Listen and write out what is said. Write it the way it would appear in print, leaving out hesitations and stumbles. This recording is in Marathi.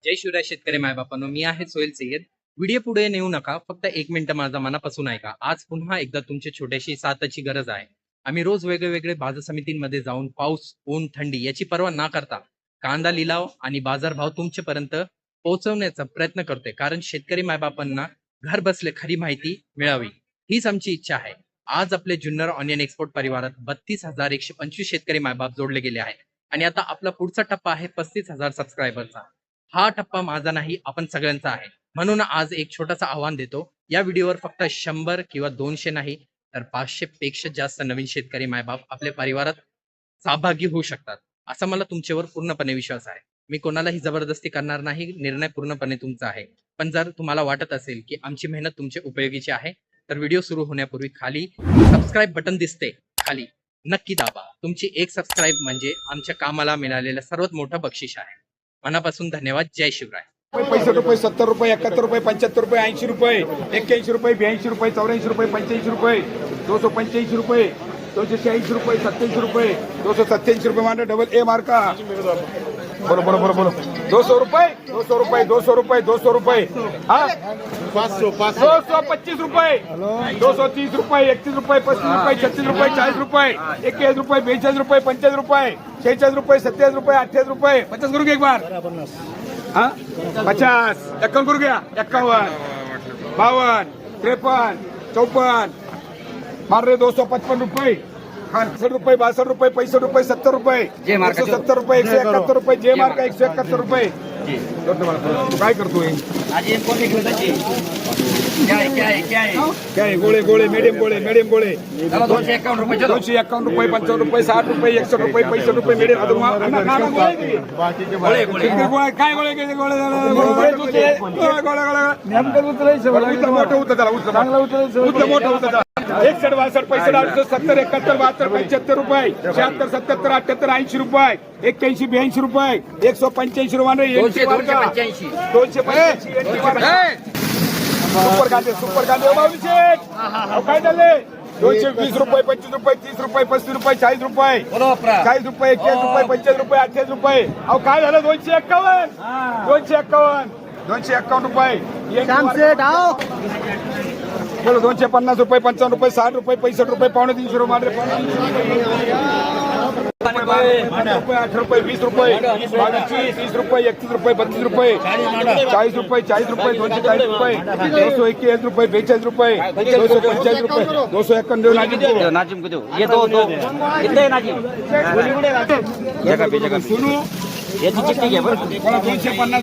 जय शिवराय शेतकरी मायबापांनो, मी आहे सोहेल सय्यद. व्हिडिओ पुढे नेऊ नका, फक्त 1 मिनिट माझा मनापासून ऐका. आज पुन्हा एकदा तुमची छोट्याशी साथची गरज आहे. आम्ही रोज वेगवेगळे बाजार समितींमध्ये जाऊन पाऊस, ऊन, थंडी याची पर्वा न करता कांदा लिलाव आणि बाजारभाव तुमच्यापर्यंत पोहोचवण्याचा प्रयत्न करतोय. कारण शेतकरी मायबापांना घर बसले खरी माहिती मिळावी हीच आमची इच्छा आहे. आज आपले जुन्नर ऑनियन एक्सपोर्ट परिवारात 32,125 शेतकरी मायबाप जोडले गेले आहेत आणि आता आपला पुढचा टप्पा आहे 35,000 सबस्क्रायबरचा. हा टप्पा माझा नाही, आपण सगळ्यांचा आहे. म्हणून आज एक छोटासा आव्हान देतो. या व्हिडिओवर फक्त 100 किंवा 200 नाही तर 500 पेक्षा जास्त नवीन शेतकरी मायबाप आपल्या परिवारात सहभागी होऊ शकतात, असा मला तुमच्यावर पूर्णपणे विश्वास आहे. मी कोणालाही जबरदस्ती करणार नाही, निर्णय पूर्णपणे तुमचा आहे. पण जर तुम्हाला वाटत असेल की आमची मेहनत तुमच्या उपयोगीची आहे तर व्हिडिओ सुरू होण्यापूर्वी खाली सबस्क्राईब बटन दिसते, खाली नक्की दाबा. तुमची एक सबस्क्राईब म्हणजे आमच्या कामाला मिळालेलं सर्वात मोठं बक्षीस आहे. मनापासून धन्यवाद. जय शिवराय. 65 रुपये, 70 रुपये, 71 रुपये, 75 रुपये, 80 रुपये, 81 रुपये, 82 रुपये, 84 रुपये, 85 रुपये, 285 रुपये, 240 रुपये, 27 रुपये, 287 रुपये मांडा डबल ए मार्का. बोलो बोलो बोलो बोलो. 200 रुपये, 200 रुपये, 200 रुपये, 200 रुपये, हाँ 225 रुपये, 230 रुपये, 31 रुपये, 35 रुपये, 36 रुपये, 40 रुपये, 41 रुपये, 42 रुपये, 45 रुपये, 46 रुपये, 27 रुपये, 28 रुपये, 50 करू एक बार. हाँ 50, 51 करू गया, 51, 52, 53, 54, मार रहे 255 रुपये, 60 रुपये, 62 रुपये, 65 रुपये, 70 रुपये, 170 रुपये, 171 रुपये, जे मार्का 171 रुपये. काय करतोय? काय गोळे गोळे मीडियम गोळे 251 रुपये, 251 रुपये, 55 रुपये, 60 रुपये, 61 रुपये, 65 रुपये मीडियम. काय गोळे घ्यायचे? गोळे मोठं होतं त्याला, उचल मोठं होतं. 61, 62, 65, 70, 71, 72, 75 रुपये, 76, 77, 78, 80 रुपये, 81, 82 रुपये, 185 रुपये, 285. सुपर कांदे काय झाले? 220 रुपये, 25 रुपये, 30 रुपये, 35 रुपये, 40 रुपये, 40 रुपये, 41 रुपये, 45 रुपये, 28 रुपये. अहो काय झालं? 251, 251, 251 रुपये. बोलो 250 रुपये, 55 रुपये, 60 रुपये, 65 रुपये, 350 रुपये, 8 रुपये, 20 रुपये, 30 रुपये, 31 रुपये, 32 रुपये, 40 रुपये, 40 रुपये, 240 रुपये, 241 रुपये, 42 रुपये, 245 रुपये, 251 नाजिम को दो. ये दो कितने नाजिम? सुनू ये चिट्ठी है बरं. 250